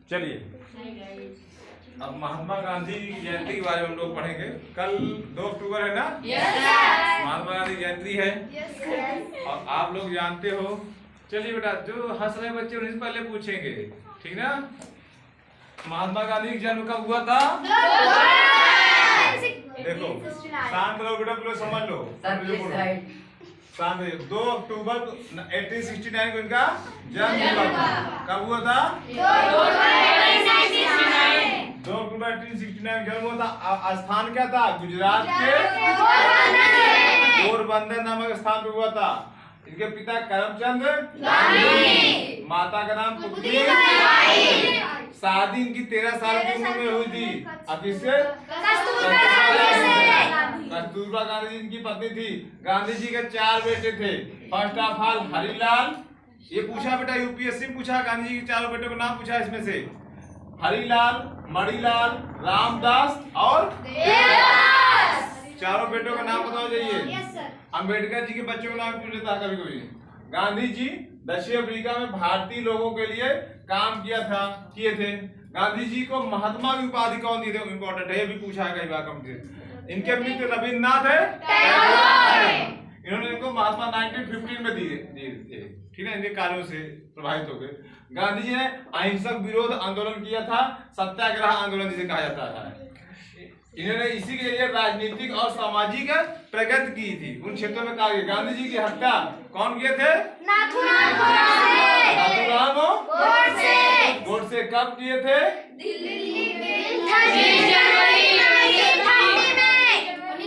चलिए अब महात्मा गांधी जयंती के बारे में हम लोग पढ़ेंगे। कल 2 अक्टूबर है ना? महात्मा गांधी जयंती है और आप लोग जानते हो। चलिए बेटा, जो हंस रहे बच्चे उन्हीं से पहले पूछेंगे, ठीक ना? महात्मा गांधी का जन्म कब हुआ था? देखो शांत रहो बेटा, पूरा समझ लो। शांत 2 अक्टूबर 1869 को इनका जन्म हुआ था। कब हुआ था? 2 अक्टूबर 1869 जन्म हुआ था। स्थान क्या था? गुजरात के पोरबंदर नामक स्थान पे हुआ था। इनके पिता करमचंद गांधी, माता का नाम पुतली बाई। शादी इनकी 13 साल की उम्र में हुई थी। अब किससे? कस्तूरबा गांधी जी इनकी पत्नी थी। गांधी जी के 4 बेटे थे। फर्स्ट ऑफ ऑल हरिलाल, ये पूछा बेटा यूपीएससी पूछा, गांधी जी के 4 बेटों का नाम पूछा। इसमें से हरिलाल, मणिलाल, रामदास और देवदास, 4 बेटों का नाम बताओ जाइए। अंबेडकर जी के बच्चों का नाम पूछ लेता कभी कभी। गांधी जी दक्षिण अफ्रीका में भारतीय लोगों के लिए काम किए थे। गांधी जी को महात्मा की उपाधि कौन दी थे? इम्पोर्टेंट है, ये भी पूछा है कई बार कंप्यूटर। इनके मित्र रविन्द्रनाथ है, इन्होंने इनको महात्मा 1915 में दिए थे, ठीक है। इनके कार्यों से प्रभावित हो गए। गांधी जी ने अहिंसक विरोध आंदोलन किया था, सत्याग्रह आंदोलन जिसे कहा जाता है। इन्होंने इसी के लिए राजनीतिक और सामाजिक प्रगति की थी। उन क्षेत्रों में कार्य। गांधी जी की हत्या कौन किए थे? नाथूराम गोडसे। कब किए थे?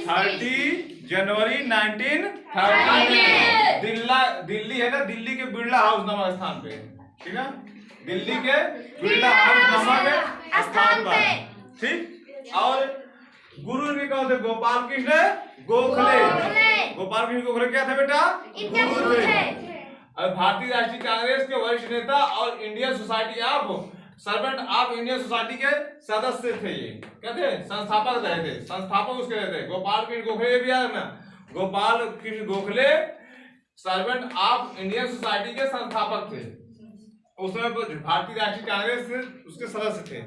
30 जनवरी 1930 में। दिल्ली है ना, दिल्ली के बिरला हाउस नामक स्थान पे, ठीक है। दिल्ली के बिरला हाउस नामक स्थान पर, ठीक। और गुरु ने कहा थे गोपाल कृष्ण गोखले। गोपाल कृष्ण गोखले क्या था बेटा? गुरु थे। और भारतीय राष्ट्रीय कांग्रेस के वरिष्ठ नेता और Indian society of servant of Indian society के सदस्य थे। ये क्या थे? संस्थापक रहे थे, संस्थापक उसके रहे थे। गोपाल कृष्ण गोखले भी याद ना, Gopal Krishna Gokhale servant of Indian society के संस्थापक थे। उस समय भारतीय राष्ट्रीय कांग्रेस से उसके सदस्य थे।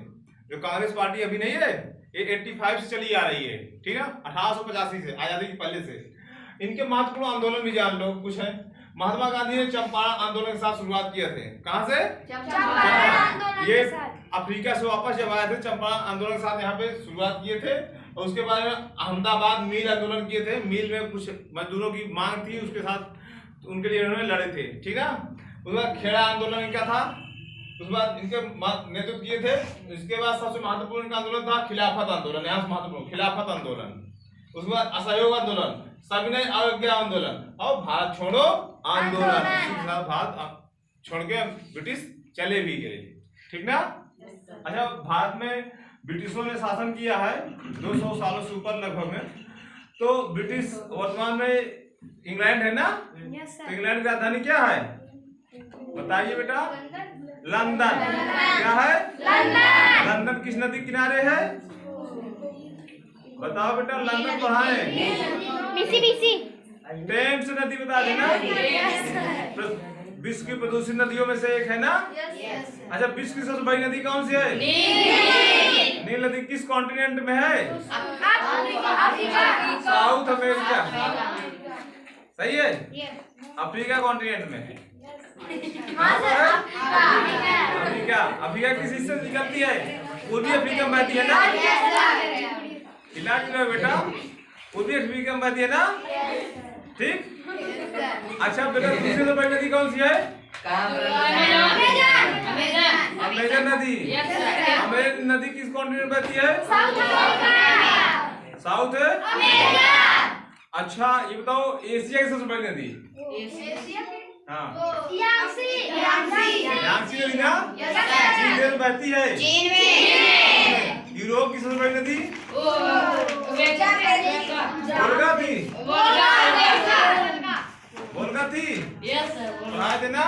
जो कांग्रेस पार्टी अभी नहीं है, ये 85 से चली आ रही है, ठीक है। 1885 से, आजादी के पहले से। इनके महत्वपूर्ण आंदोलन भी जान लो, कुछ है। महात्मा गांधी ने चंपारण आंदोलन के साथ शुरुआत किए थे। कहां से? चंपारण। ये अफ्रीका से वापस जब आए थे, चंपारण आंदोलन के साथ यहाँ पे शुरुआत किए थे। और उसके बाद में अहमदाबाद मिल आंदोलन किए थे। मिल में कुछ मजदूरों की मांग थी, उसके साथ उनके लिए उन्होंने लड़े थे, ठीक है। उसके बाद खेड़ा आंदोलन क्या था, उसके बाद इनके नेतृत्व किए थे। इसके बाद सबसे महत्वपूर्ण इनका आंदोलन था खिलाफत आंदोलन। यहाँ से महत्वपूर्ण खिलाफत आंदोलन। उसके बाद असहयोग आंदोलन, सविनय अवज्ञा आंदोलन और भारत छोड़ो आंदोलन। भारत छोड़ के ब्रिटिश चले भी गए, ठीक ना। अच्छा, भारत में ब्रिटिशों ने शासन किया है 200 सालों से ऊपर लगभग में। तो ब्रिटिश वर्तमान में इंग्लैंड है ना, तो इंग्लैंड की राजधानी क्या है बताइए बेटा? लंदन। क्या है? लंदन किस नदी किनारे है बताओ बेटा? लंदन कहाँ है? टेम्स नदी बता देना। विश्व की प्रदूषित नदियों में से एक है ना। अच्छा, विश्व की सबसे बड़ी नदी कौन सी है? नील नदी। किस कॉन्टिनेंट में है? South America. सही है, अफ्रीका कॉन्टिनेंट में है। अफ्रीका किस हिस्से से निकलती है? पूर्वी अफ्रीका में बहती है ना। हिला बेटा, पूर्वी अफ्रीका में बहती है ना, ठीक। अच्छा बेटा, दूसरी सबसे बड़ी नदी कौन सी है? अमेजन नदी। अमेजन नदी किस कॉन्टिनेंट में बहती है? South America. अच्छा, ये बताओ एशिया की सबसे बड़ी नदी? हाँ, यांगसी नदी ना, चीन में बहती है। यूरोप की सबसे बड़ी नदी वोल्गा थी। पढ़ा देना।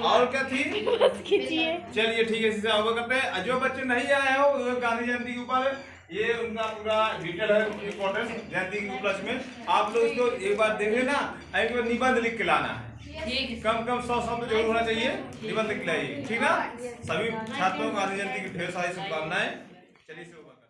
और क्या थी? चलिए ठीक है, इसे अवगत करते हैं। जो बच्चे नहीं आए हो गांधी जयंती के ऊपर, ये उनका पूरा डिटेल है, इम्पोर्टेंट जयंती के उपलक्ष्य में। आप लोग इसको एक बार देख लेना, एक बार निबंध लिख के लाना है। कम कम 100 शब्द जरूर होना चाहिए निबंध के लिए, ठीक ना। सभी छात्रों को गांधी जयंती की ढेर सारी शुभकामनाएं। चलिए शुरू करते हैं।